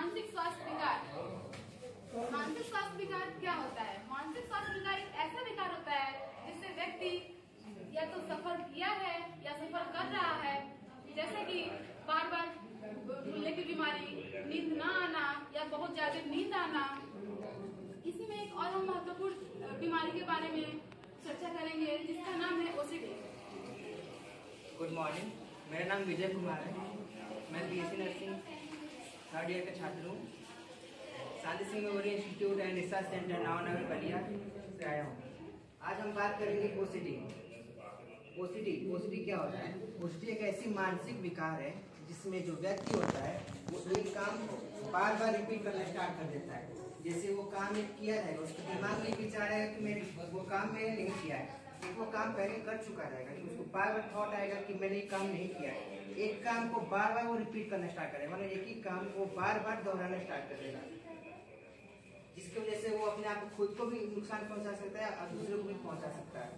मानसिक स्वास्थ्य विकार। मानसिक स्वास्थ्य विकार क्या होता है? मानसिक स्वास्थ्य विकार एक ऐसा विकार होता है जिससे व्यक्ति या तो सफर किया है या सफर कर रहा है, जैसे कि बार बार भूलने की बीमारी, नींद ना आना या बहुत ज्यादा नींद आना। इसी में एक और हम महत्वपूर्ण बीमारी के बारे में चर्चा करेंगे जिसका नाम है ओसीडी। गुड मॉर्निंग, मेरा नाम विजय कुमार है। मैं बीएससी नर्सिंग थर्ड ईयर का छात्र हूँ। Shanti Singh memorial institute and research centre Nawanagar Ballia से आया हूँ। आज हम बात करेंगे ओसीडी। ओसीडी क्या होता है? ओसीडी एक ऐसी मानसिक विकार है जिसमें जो व्यक्ति होता है वो एक काम बार बार रिपीट करना स्टार्ट कर देता है। जैसे वो काम एक किया है, उसके दिमाग में विचार है कि मेरे वो काम मैंने नहीं किया है, वो काम पहले कर चुका रहेगा, तो उसको बार बार थॉट आएगा कि मैंने ये काम नहीं किया है। एक काम को बार बार वो रिपीट करना स्टार्ट करेगा, मतलब एक ही काम को बार बार दोहराना स्टार्ट कर देगा, जिसकी वजह से वो अपने आप को खुद को भी नुकसान पहुंचा सकता है और दूसरे को भी पहुंचा सकता है।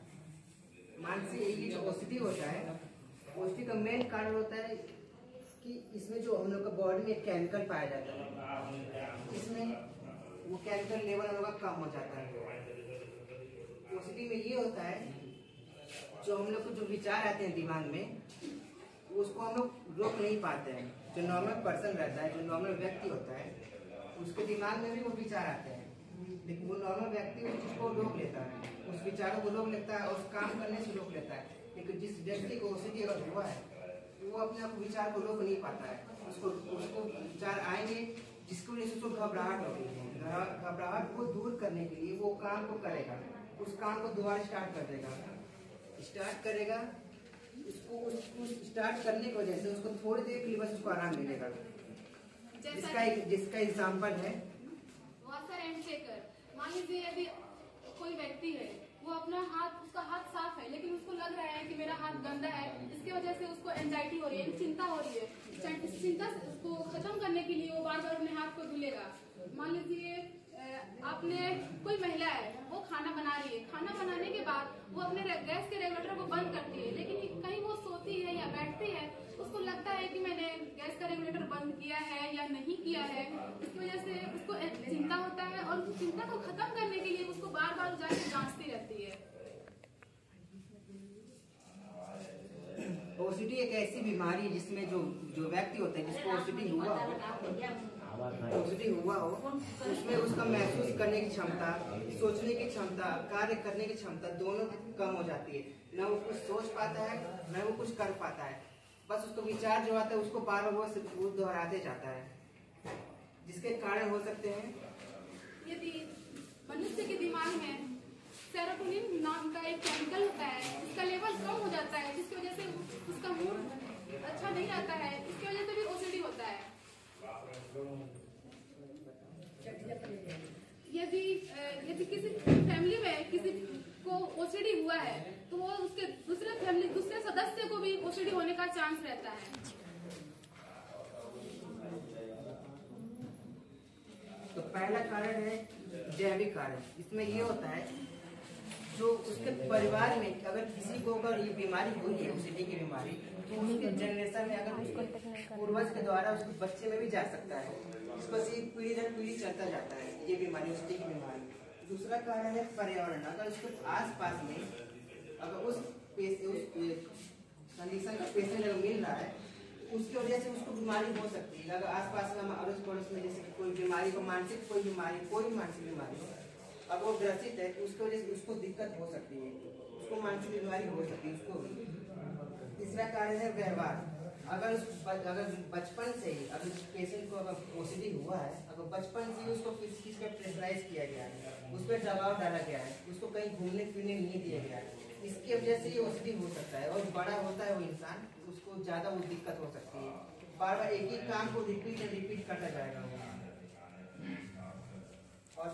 मानसिक ये जो ओसीडी होता है, ओसीडी का मेन कारण होता है कि इसमें जो हम लोग का बॉडी में केमिकल पाया जाता है, इसमें वो केमिकल लेवल हम लोग का कम हो जाता है। ओसीडी में ये होता है जो हम लोग को जो विचार आते हैं दिमाग में, उसको हम लोग रोक नहीं पाते हैं। जो नॉर्मल पर्सन रहता है, जो नॉर्मल व्यक्ति होता है, उसके दिमाग में भी वो विचार आते हैं, लेकिन वो नॉर्मल व्यक्ति उस चीज को रोक लेता है, उस विचारों को रोक लेता है और उस काम करने से रोक लेता है। लेकिन जिस व्यक्ति को ओसीडी अगर हुआ है वो अपने आप विचार को रोक नहीं पाता है। उसको विचार आएंगे जिसकी वजह से उसको घबराहट होगी। घबराहट को दूर करने के लिए वो काम को करेगा, उस काम को दोबारा स्टार्ट करेगा। उसको स्टार्ट करने की वजह से उसको थोड़ी देर के लिए बस उसको आराम मिलेगा। जिसका एग्जाम्पल है वॉशर एंड शेकर। मान लीजिए यदि कोई व्यक्ति है, वो अपना उसका हाथ साफ है, लेकिन उसको लग रहा है कि मेरा हाथ गंदा है, इसकी वजह से उसको एंजाइटी हो रही है, चिंता हो रही है। इस चिंता को खत्म करने के लिए वो बार बार अपने हाथ को धुलेगा। मान लीजिए आपने कोई महिला है, वो खाना बना रही है, खाना बनाने के बाद वो अपने गैस के रेगुलेटर को बंद करती है, लेकिन कहीं वो सोती है या बैठती है, उसको लगता है कि मैंने गैस का रेगुलेटर बंद किया है या नहीं किया है। इसकी वजह से उसको चिंता होता है और चिंता को खत्म करने के लिए उसको बार बार जाके जांचती रहती है। ओसीडी एक ऐसी बीमारी है जिसमें जो व्यक्ति होता है जिसको ओसीडी हुआ हो, उसमें उसका महसूस करने की क्षमता, सोचने की क्षमता, कार्य करने की क्षमता दोनों कम हो जाती है। न वो कुछ सोच पाता है, न वो कुछ कर पाता है। बस उसको विचार जो आता है उसको बार बार वो दोहराते जाता है, जिसके कारण हो सकते हैं यदि मनुष्य के दिमाग में सेरोटोनिन नाम का एक केमिकल होता है, जिसका लेवल कम हो जाता है, जिसकी वजह से उसका मूड अच्छा नहीं रहता है, इसकी वजह से भी ओसीडी होता है। यदि किसी फैमिली में किसी को ओसीडी हुआ है, तो वो उसके दूसरे सदस्य को भी ओसीडी होने का चांस रहता है। तो पहला कारण है जैविक कारण। इसमें ये होता है जो उसके परिवार में अगर किसी को अगर ये बीमारी हुई है, ओसीडी की बीमारी, तो उसके जनरेशन में अगर उसके पूर्वज के द्वारा उसके बच्चे में भी जा सकता है। इस पर से पीढ़ी दर पीढ़ी चलता जाता है ये बीमारी, ओसीडी की बीमारी। दूसरा कारण है पर्यावरण। अगर उसके आस पास में अगर उस कंडीशन का पेशेंट अगर मिल रहा है, उसकी वजह से उसको बीमारी हो सकती है। अगर आस पास में अड़ोस पड़ोस में जैसे कोई बीमारी को मानसिक कोई भी मानसिक बीमारी हो, अब वो ग्रसित है तो उसकी वजह से उसको दिक्कत हो सकती है, उसको मानसिक बीमारी हो सकती है उसको भी। तीसरा कारण है व्यवहार। अगर बचपन से ही अगर पेशेंट को अगर ओसीडी हुआ है, अगर बचपन से ही उसको किसी चीज का प्रेशराइज किया गया है, उस पर दबाव डाला गया है, उसको कहीं घूमने फिरने नहीं दिया गया है, इसकी वजह से ये ओसीडी हो सकता है। और बड़ा होता है वो इंसान, उसको ज्यादा वो दिक्कत हो सकती है, बार बार एक ही काम को रिपीट करता जाएगा। और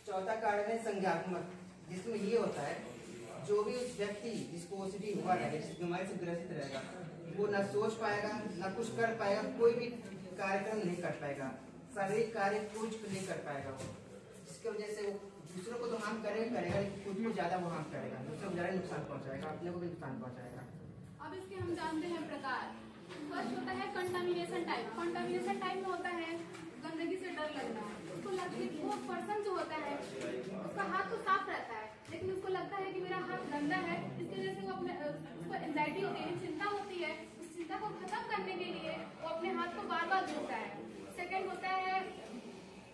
चौथा कारण है संज्ञात्मक, जिसमें ये होता है जो भी उस व्यक्ति जिसको ओसीडी हुआ रहेगा, जिस बीमारी से ग्रसित रहेगा, वो ना सोच पाएगा, ना कुछ कर पाएगा, कोई भी कार्यक्रम नहीं कर पाएगा, शारीरिक कार्य कुछ नहीं कर पाएगा वो, जिसकी वजह से वो दूसरों को तो हार्म करेगा, लेकिन खुद को ज्यादा वो हार्म करेगा, दूसरों को ज्यादा नुकसान पहुंचाएगा, अपने को भी नुकसान पहुंचाएगा। अब इसके हम जानते हैं प्रकार। फर्स्ट होता है कंटामिनेशन टाइप। कंटामिनेशन टाइप में होता है गंदगी से डर लगना, उसको लगता है वो पर्सन जो होता है उसका हाथ तो साफ रहता है लेकिन उसको लगता है कि मेरा हाथ गंदा है, इसकी वजह से वो उसको एंजाइटी होती है, चिंता होती है। उस चिंता को खत्म करने के लिए वो अपने हाथ को बार बार धोता है। सेकेंड होता है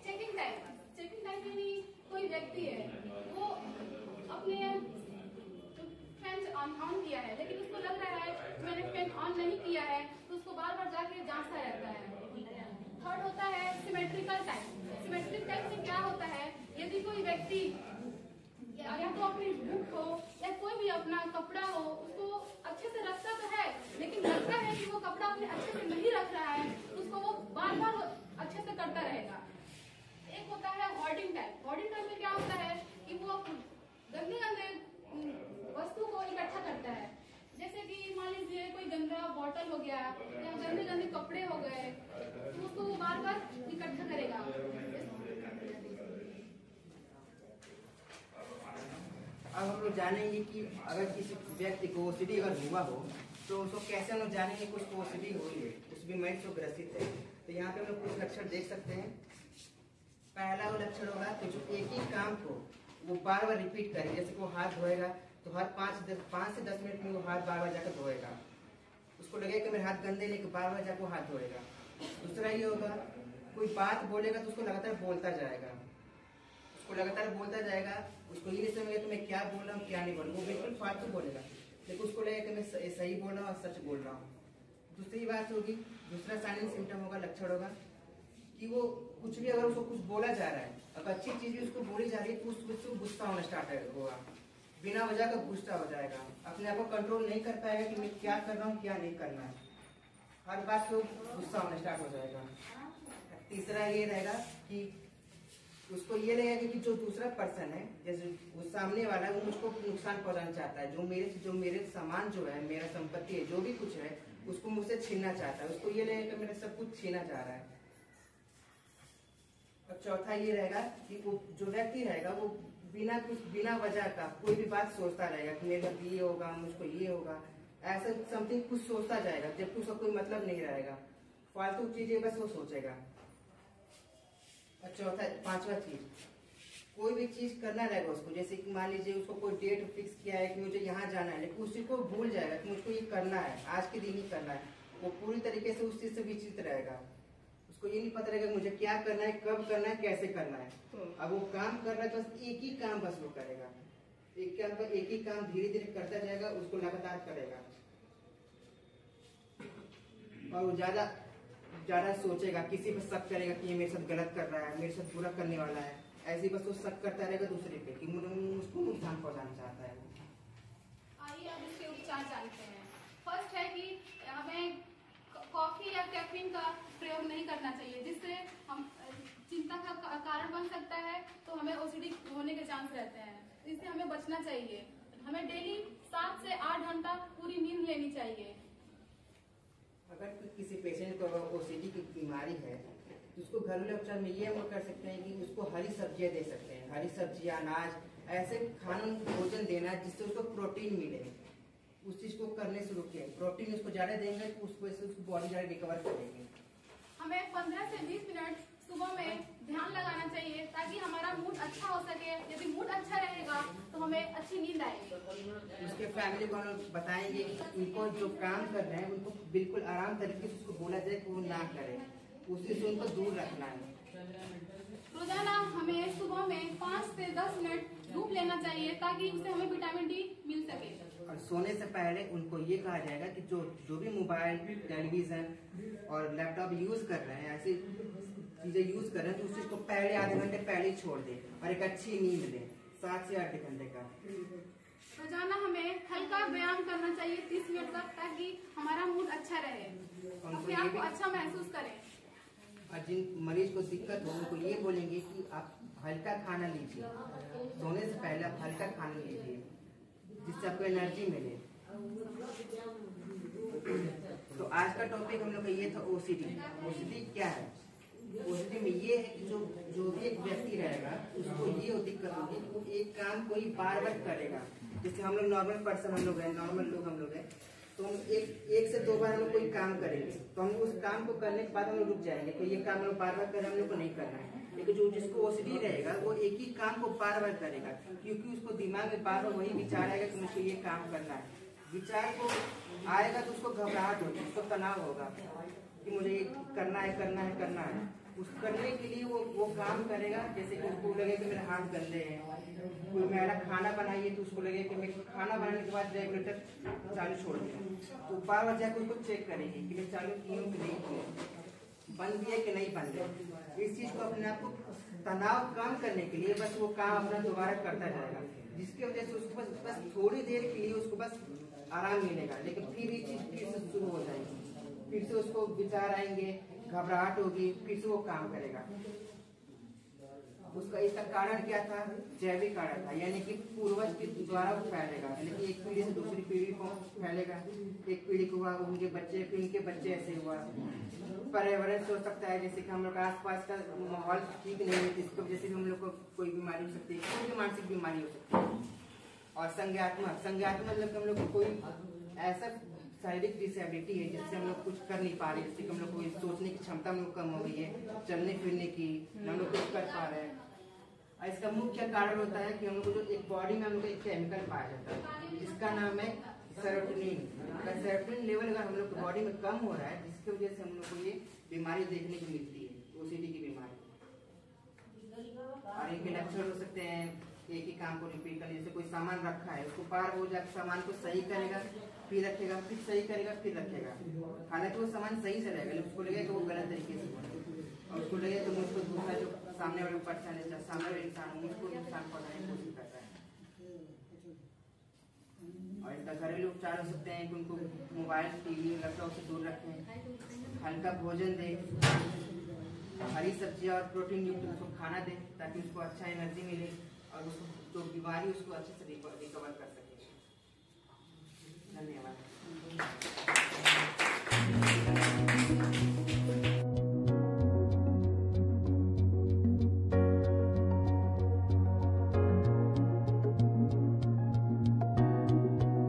चेकिंग टाइम। चेकिंग टाइम यानी कोई व्यक्ति है वो अपने फैन ऑन किया है लेकिन उसको लग रहा है मैंने फैन ऑन नहीं किया है, तो उसको बार बार जाके जांचता रहता है। थर्ड होता है सिमेट्रिकल टाइम। सिमेट्रिक टाइम में क्या होता है, यदि कोई व्यक्ति या तो अपनी बुक हो या कोई भी अपना कपड़ा हो उसको अच्छे से रखता तो है लेकिन लगता है कि वो कपड़ा अपने अच्छे से नहीं रख रहा है, तो उसको वो बार बार अच्छे से करता रहेगा। एक होता है होर्डिंग टाइम। होर्डिंग टाइम में क्या होता है कि वो गंदे गंदे वस्तु को इकट्ठा करता है, जैसे कि मान लीजिए कोई गंदा बॉटल हो गया या गंदे गंदे कपड़े हो गए, तो उसको वो बार बार इकट्ठा करेगा। अब हम लोग जानेंगे कि अगर किसी व्यक्ति को ओसीडी अगर हुआ हो तो उसको कैसे हम लोग जानेंगे कि उसको ओसीडी हुई है, उस बीमारी से ग्रसित है। तो यहाँ पे हम लोग कुछ लक्षण देख सकते हैं। पहला वो लक्षण होगा कि जो एक ही काम को वो बार बार रिपीट करे, जैसे कि वो हाथ धोएगा तो हर 5 से 10 मिनट में वो हाथ बार बार जाकर धोएगा, उसको लगेगा कि मेरे हाथ गंदे लेके बार बार जाकर वो हाथ धोएगा। दूसरा ये होगा कोई बात बोलेगा तो उसको लगातार बोलता जाएगा, उसको ये नहीं समझेगा कि मैं क्या बोल रहा हूँ क्या नहीं बोल रहा हूँ, वो बिल्कुल फालतू बोलेगा लेकिन उसको लगेगा कि मैं सही बोल रहा हूँ और सच बोल रहा हूँ। दूसरी बात होगी, दूसरा साइलेंट सिम्टम होगा, लक्षण होगा कि वो कुछ भी अगर उसको कुछ बोला जा रहा है, अगर अच्छी चीज भी उसको बोली जा रही है तो उसको गुस्सा होना स्टार्ट होगा, बिना वजह का गुस्सा हो जाएगा, अपने आप को कंट्रोल नहीं कर पाएगा कि मैं क्या कर रहा हूँ क्या नहीं करना है, हर बात को गुस्सा होना स्टार्ट हो जाएगा। तीसरा ये रहेगा कि उसको ये लगेगा कि जो दूसरा पर्सन है, जैसे वो सामने वाला है, वो मुझको नुकसान पहुंचाना चाहता है, जो मेरे सामान जो है, मेरा संपत्ति है, जो भी कुछ है उसको मुझसे छीनना चाहता है, उसको ये लगेगा कि मेरा सब कुछ छीना चाह रहा है। और चौथा ये रहेगा कि वो जो व्यक्ति रहेगा वो बिना वजह का कोई भी बात सोचता रहेगा कि मेरे साथ ये होगा, मुझको ये होगा, ऐसा समथिंग कुछ सोचता जाएगा जबकि उसका कोई मतलब नहीं रहेगा, फालतू चीजें बस वो सोचेगा। और पांचवा चीज, कोई भी चीज करना रहेगा उसको, जैसे कि मान लीजिए उसको कोई डेट फिक्स किया है कि मुझे यहाँ जाना है, लेकिन उसी को भूल जाएगा कि मुझको ये करना है, आज के दिन ही करना है, वो पूरी तरीके से उस चीज से विचलित रहेगा, उसको ये नहीं पता रहेगा मुझे क्या करना है, कब करना है, कैसे करना है। अब वो काम कर रहा है तो एक ही काम बस वो करेगा, एक ही काम धीरे धीरे करता जाएगा, उसको लगातार करेगा और वो ज्यादा सोचेगा, किसी पर शक करेगा कि ये मेरे साथ गलत कर रहा है, मेरे साथ बुरा करने वाला है, ऐसे बस वो शक करता रहेगा दूसरे पे कि उसको नुकसान पहुंचाना चाहता है। आइए अब इसके उपचार जानते हैं। फर्स्ट है कि हमें कॉफी या कैफीन का प्रयोग नहीं करना चाहिए, जिससे हम चिंता का कारण बन सकता है, तो हमें ओसीडी होने के चांस रहते हैं, इससे हमें बचना चाहिए। हमें डेली 7 से 8 घंटा पूरी नींद लेनी चाहिए। अगर किसी पेशेंट को ओसीडी की बीमारी है तो उसको घरेलू उपचार में ये हम कर सकते हैं कि उसको हरी सब्जियां दे सकते हैं, हरी सब्जियां, अनाज, ऐसे खाना भोजन देना जिससे उसको प्रोटीन मिले, उस चीज को करने शुरू किए। प्रोटीन उसको ज्यादा देंगे तो उसको बॉडी ज्यादा रिकवर करेगी। हमें 15 से 20 मिनट सुबह में ध्यान लगाना चाहिए ताकि हमारा मूड अच्छा हो सके। यदि मूड अच्छा रहेगा तो हमें अच्छी नींद आएगी। उसके फैमिली को हम बताएंगे कि उनको जो काम कर रहे हैं उनको बिल्कुल आराम तरीके से उसको बोला जाए कि वो ना करे, उसी से उनको दूर रखना है। रोजाना हमें सुबह में 5 से 10 मिनट धूप लेना चाहिए ताकि उससे हमें विटामिन डी मिल सके। और सोने से पहले उनको ये कहा जाएगा कि जो भी मोबाइल, टेलीविजन और लैपटॉप यूज कर रहे हैं, ऐसी चीजें यूज कर रहे हैं, तो उस चीज को पहले आधे घंटे पहले ही छोड़ दें और एक अच्छी नींद लें 7 से 8 घंटे का। रोजाना हमें हल्का व्यायाम करना चाहिए 30 मिनट तक, ताकि हमारा मूड अच्छा रहे, अपने आप को अच्छा महसूस करें। और जिन मरीज को दिक्कत हो उनको ये बोलेंगे कि आप हल्का खाना लीजिए, सोने से पहले आप हल्का खाना लीजिए जिससे आपको एनर्जी मिले। तो आज का टॉपिक हम लोग का ये था ओसीडी। ओसीडी क्या है? ओसीडी में ये है कि जो भी एक व्यक्ति रहेगा उसको ये दिक्कत होगी कि वो एक काम को ही बार बार करेगा। जैसे हम लोग नॉर्मल पर्सन हम लोग हैं, तो हम एक से 2 बार हम लोग कोई काम करेंगे, तो हम उस काम को करने के बाद हम लोग रुक जाएंगे। तो ये काम हम लोग बार बार करें, हम लोग को नहीं करना है। लेकिन जो जिसको ओसीडी रहेगा वो एक ही काम को बार बार करेगा, क्योंकि उसको दिमाग में बार बार वही विचार आएगा कि मुझे ये काम करना है। विचार को आएगा तो उसको घबराहट होगी, उसको तनाव होगा कि मुझे ये करना है करना है करना है। उस करने के लिए वो काम करेगा। जैसे कि उसको लगे कि मेरे हाथ गंदे हैं, कोई मेरा खाना बनाइए तो उसको लगे कि मैं खाना बनाने के बाद रेगुलेटर चालू छोड़ दिया, तो बार बार जाकर उसको चेक करेंगे कि मैं चालू की हूँ कि नहीं की, बंद दिया कि नहीं बंद है। इस चीज को अपने आप को तनाव कम करने के लिए बस वो काम अपना दोबारा करता जाएगा, जिसकी वजह से उसको बस थोड़ी देर के लिए उसको बस आराम मिलेगा। लेकिन फिर ये चीज फिर से शुरू हो जाएगी, फिर से उसको विचार आएंगे, घबराहट होगी, फिर से वो काम करेगा। उसका इसका कारण क्या था? जैविक कारण था, यानी कि पूर्वज के द्वारा वो फैलेगा, यानी कि एक पीढ़ी से दूसरी पीढ़ी को फैलेगा। एक पीढ़ी को हुआ, उनके बच्चे, फिर उनके बच्चे, ऐसे हुआ। पर्यावरण से हो सकता है, जैसे कि हम लोग का आसपास का माहौल ठीक नहीं है, जिसकी वजह से हम लोग को कोई बीमारी हो सकती है, कोई भी मानसिक बीमारी हो सकती है। और संज्ञात्मक मतलब हम लोग को कोई ऐसा शारीरिक डिसेबिलिटी है जिससे हम लोग कुछ कर नहीं पा रहे, जैसे कि हम लोग को सोचने की क्षमता हम लोग कम हो गई है, चलने फिरने की हम लोग कुछ कर पा रहे हैं। और इसका मुख्य कारण होता है कि हम लोग को जो एक बॉडी में हम लोग एक केमिकल पाया जाता है जिसका नाम है सेरोटोनिन। अगर सेरोटोनिन लेवल अगर हम लोग की बॉडी में कम हो रहा है, जिसकी वजह से हम लोग को ये बीमारी देखने को मिलती है, ओसीडी की बीमारी। और इनके लक्षण हो सकते हैं एक ही काम को रिपीट करने, जैसे कोई सामान रखा है उसको बार हो जाकर सामान को सही करेगा, फिर रखेगा, फिर सही करेगा, फिर रखेगा। हालांकि वो सामान सही से रहेगा, लेकिन उसको लगेगा कि वो गलत तरीके से हो, और उसको लगेगा कि मुझको दूसरा जो सामने वाले पर्सन है, सामने वाले इंसान उसको नुकसान पहुंचाने की कोशिश करता है। और इसका घरेलू उपचार हो सकते हैं कि उनको मोबाइल, टीवी, लैपटॉप से दूर रखें, हल्का भोजन दें, हरी सब्जियां और प्रोटीन युक्त उसको खाना दें ताकि उसको अच्छा एनर्जी मिले और उसको जो बीमारी उसको अच्छे से रिकवर कर सके। धन्यवाद।